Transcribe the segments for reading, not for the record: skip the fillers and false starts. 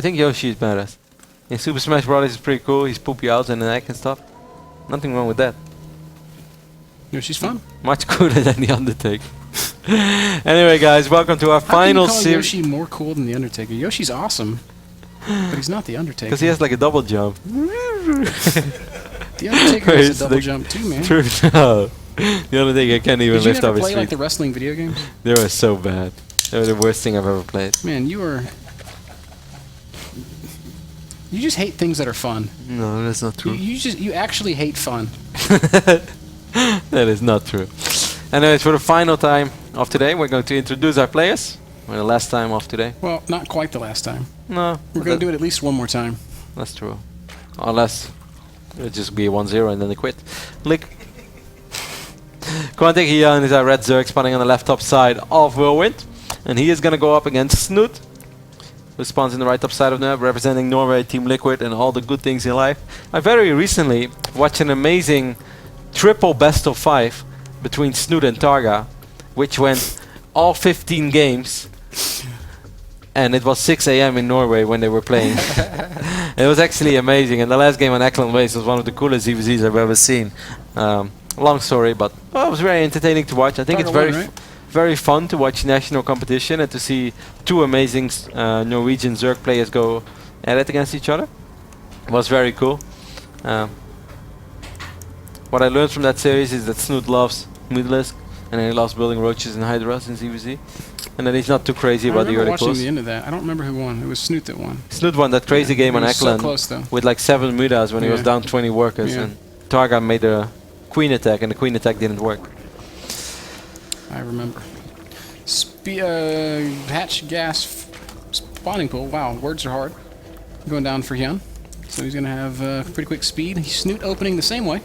I think Yoshi is badass. In Super Smash Bros. Is pretty cool. He's poopy out in the neck and stuff. Nothing wrong with that. Yoshi's fun. Much cooler than the Undertaker. Anyway, guys, welcome to our final series. Yoshi more cool than the Undertaker? Yoshi's awesome, but he's not the Undertaker. Because he has like a double jump. The Undertaker has a double jump too, man. True. No. The Undertaker can't even lift up his feet. Did you ever play like the wrestling video games? They were so bad. They were the worst thing I've ever played. Man, you just hate things that are fun. No, that's not true. You actually hate fun. That is not true. Anyways, for the final time of today, we're going to introduce our players. For the last time of today. Well, not quite the last time. No. We're going to do it at least one more time. That's true. Unless it'll just be 1-0 and then they quit. Lick. Counterattack Hyun is our red Zerg spawning on the left top side of Whirlwind. And he is going to go up against Snoot, who spawns in the right top side of the map, representing Norway, Team Liquid, and all the good things in life. I very recently watched an amazing triple best of 5 between Snoot and Targa, which went all 15 games. And it was 6 AM in Norway when they were playing. It was actually amazing. And the last game on Eckland Waste was one of the coolest ZVZs I've ever seen. Long story, but it was very entertaining to watch. I think it's very fun to watch national competition and to see two amazing Norwegian Zerg players go at it against each other. It was very cool. What I learned from that series is that Snoot loves Moodlisk, and he loves building roaches and hydras in ZVZ. And then he's not too crazy about the early close. The end of that. I don't remember who won. It was Snoot that won. Snoot won that crazy game on Eckland with like 7 mudas when he was down 20 workers. And Targa made a queen attack, and the queen attack didn't work. I remember. Hatch gas spawning pool. Wow, words are hard. Going down for Hyun. So he's going to have pretty quick speed. Snoot opening the same way.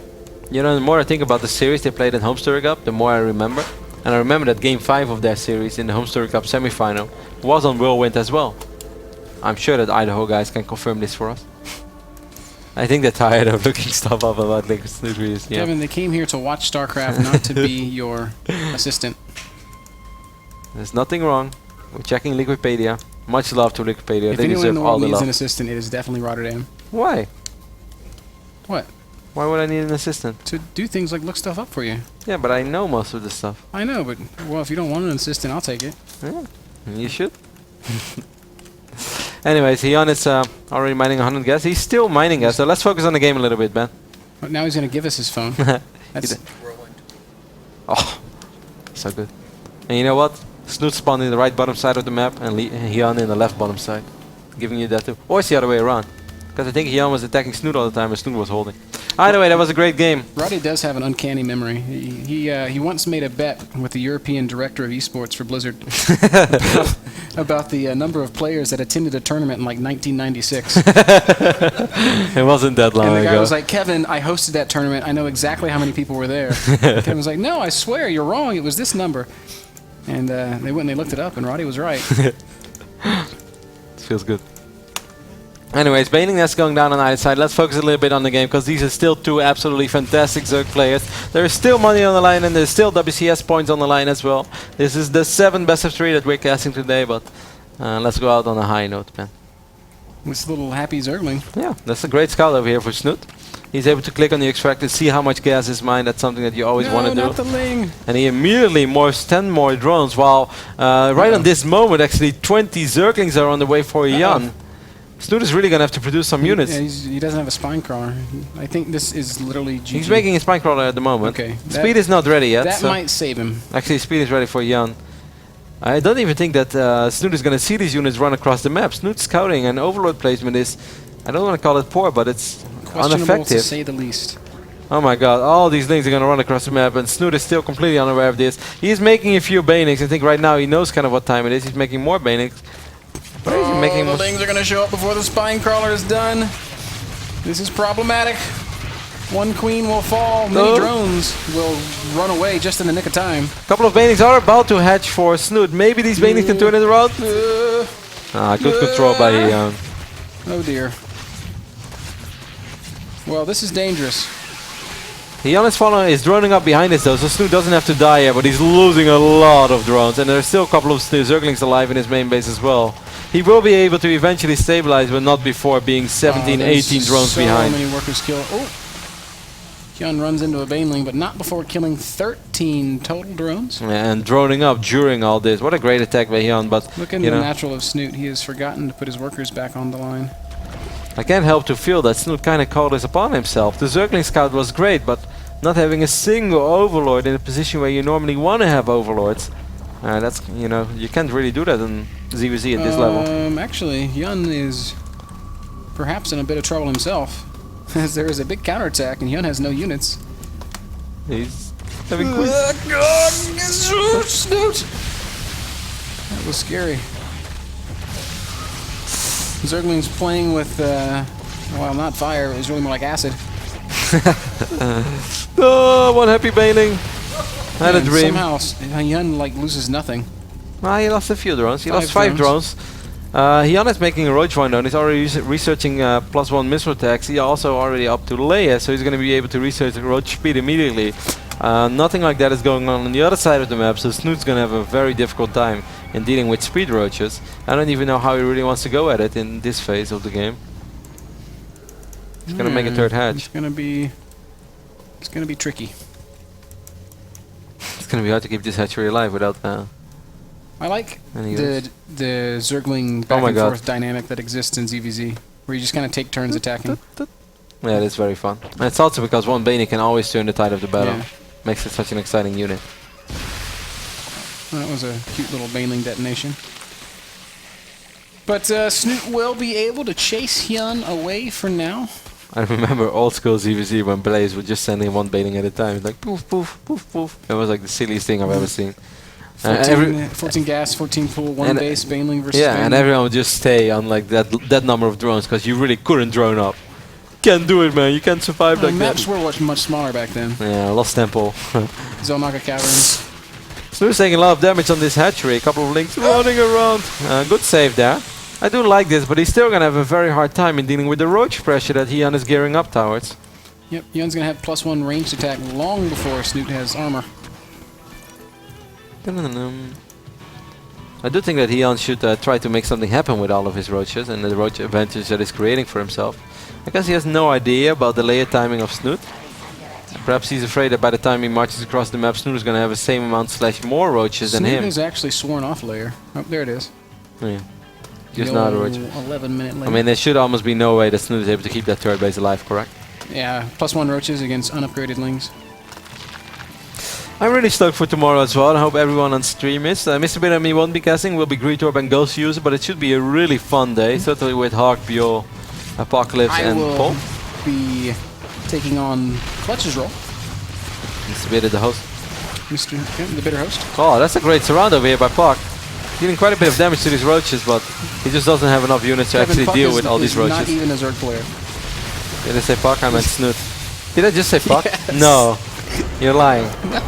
You know, the more I think about the series they played at Homestead Cup, the more I remember. And I remember that game 5 of their series in the Homestead Cup semi-final was on Whirlwind as well. I'm sure that Idaho guys can confirm this for us. I think they're tired of looking stuff up about Liquid Snoot. Kevin, they came here to watch StarCraft, not to be your assistant. There's nothing wrong with checking Liquipedia. Much love to Liquipedia. If they anyone deserve in the all world the needs love. an assistant, it is definitely Rotterdam. Why? What? Why would I need an assistant? To do things like look stuff up for you. Yeah, but I know most of the stuff. I know, but well, if you don't want an assistant, I'll take it. Yeah, you should. Anyways, Hyun is already mining 100 gas. He's still mining gas, so let's focus on the game a little bit, Ben. But now he's going to give us his phone. That's oh, so good. And you know what? Snoot spawned in the right bottom side of the map, and Hyun in the left bottom side. Giving you that too. Or it's the other way around. Because I think Hyun was attacking Snoot all the time, and Snoot was holding. Either way, that was a great game. Roddy does have an uncanny memory. He once made a bet with the European director of esports for Blizzard about the number of players that attended a tournament in like 1996. It wasn't that long ago. And the guy was like, Kevin, I hosted that tournament. I know exactly how many people were there. Kevin was like, no, I swear, you're wrong. It was this number. And they went and they looked it up, and Roddy was right. It feels good. Anyways, baiting that's going down on either side. Let's focus a little bit on the game, because these are still two absolutely fantastic Zerg players. There is still money on the line, and there's still WCS points on the line as well. This is the 7th best of 3 that we're casting today, but let's go out on a high note, man. This little happy Zergling. Yeah, that's a great scout over here for Snoot. He's able to click on the extractor, see how much gas is mined. That's something that you always want to do. Not the Ling. And he immediately morphs 10 more drones, while right on this moment, actually 20 Zerglings are on the way for Hyun. Snoot is really going to have to produce some units. Yeah, he doesn't have a spine crawler. I think this is literally GG. He's making a spine crawler at the moment. Okay. Speed is not ready yet. That might save him. Actually, speed is ready for Hyun. I don't even think that Snoot is going to see these units run across the map. Snoot's scouting and overload placement is, I don't want to call it poor, but it's ineffective. To say the least. Oh my god, all these things are going to run across the map, and Snoot is still completely unaware of this. He's making a few Banings. I think right now he knows kind of what time it is. He's making more Banings. Oh, the Lings are going to show up before the spine crawler is done. This is problematic. One queen will fall. Many drones will run away just in the nick of time. A couple of Banings are about to hatch for Snoot. Maybe these Banings can turn it around. Good control by Hyun. Oh dear. Well, this is dangerous. Hyun is droning up behind us though, so Snoot doesn't have to die yet, but he's losing a lot of drones. And there's still a couple of Zerglings alive in his main base as well. He will be able to eventually stabilize, but not before being 17, 18 drones so behind. So many workers killed. Oh! Hyun runs into a Baneling, but not before killing 13 total drones. Yeah, and droning up during all this. What a great attack by Hyun, but look at the natural of Snoot. He has forgotten to put his workers back on the line. I can't help to feel that Snoot kind of called this upon himself. The Zergling scout was great, but not having a single overlord in a position where you normally want to have overlords. That's, you can't really do that in ZVZ at this level. Actually, Hyun is perhaps in a bit of trouble himself, as there is a big counterattack and Hyun has no units. He's having quick. Snoot! That was scary. Zergling's playing with, well, not fire, it was really more like acid. Oh, one happy Baneling. I had a dream. Somehow, Hyun loses nothing. He lost a few drones. He lost 5 drones. Hyun is making a Roach window and he's already researching +1 missile attacks. He also already up to Leia, so he's going to be able to research the Roach speed immediately. Nothing like that is going on the other side of the map, so Snoot's going to have a very difficult time in dealing with speed Roaches. I don't even know how he really wants to go at it in this phase of the game. He's going to make a third hatch. It's going to be tricky. It's going to be hard to keep this hatchery alive without I like the Zergling back and forth dynamic that exists in ZVZ, where you just kind of take turns attacking. Yeah, that's very fun. And it's also because one Bane can always turn the tide of the battle. Yeah. Makes it such an exciting unit. That was a cute little Baneling detonation. But Snoot will be able to chase Hyun away for now. I remember old school ZVZ when Blaze would just send in one Baneling at a time. It's like poof, poof, poof, poof. It was like the silliest thing I've ever seen. 14 gas, 14 pool, 1 base, Baneling versus Baneling. and everyone would just stay on like that number of drones because you really couldn't drone up. Can't do it, man. You can't survive like that. Maps were much smaller back then. Yeah, Lost Temple. Zelnaga Caverns. Snoot's taking a lot of damage on this hatchery. A couple of links running around. Good save there. I do like this, but he's still going to have a very hard time in dealing with the Roach pressure that Hyun is gearing up towards. Yep, Hyun's going to have +1 ranged attack long before Snoot has armor. I do think that Hyun should try to make something happen with all of his Roaches and the Roach advantage that he's creating for himself. I guess he has no idea about the layer timing of Snoot. Perhaps he's afraid that by the time he marches across the map, Snoot is going to have the same amount / more Roaches than him. Snoot has actually sworn off layer. Oh, there it is. Yeah. Just not a Roach. 11-minute layer. I mean, there should almost be no way that Snoot is able to keep that third base alive, correct? Yeah, +1 Roaches against unupgraded Lings. I'm really stoked for tomorrow as well. I hope everyone on stream is. Mr. Bit and me won't be casting. We'll be Greetorb and Ghost User, but it should be a really fun day. Certainly with Hawk, Bjorn, Apocalypse and Paul. I will be taking on Clutch's role. Mr. Bit is the host. The bitter host. Oh, that's a great surround over here by Puck. Dealing quite a bit of damage to these Roaches, but he just doesn't have enough units to actually deal with all these Roaches. Not even a Zerg player. Did I say Puck? I meant Snoot. Did I just say Puck? Yes. No. You're lying. No.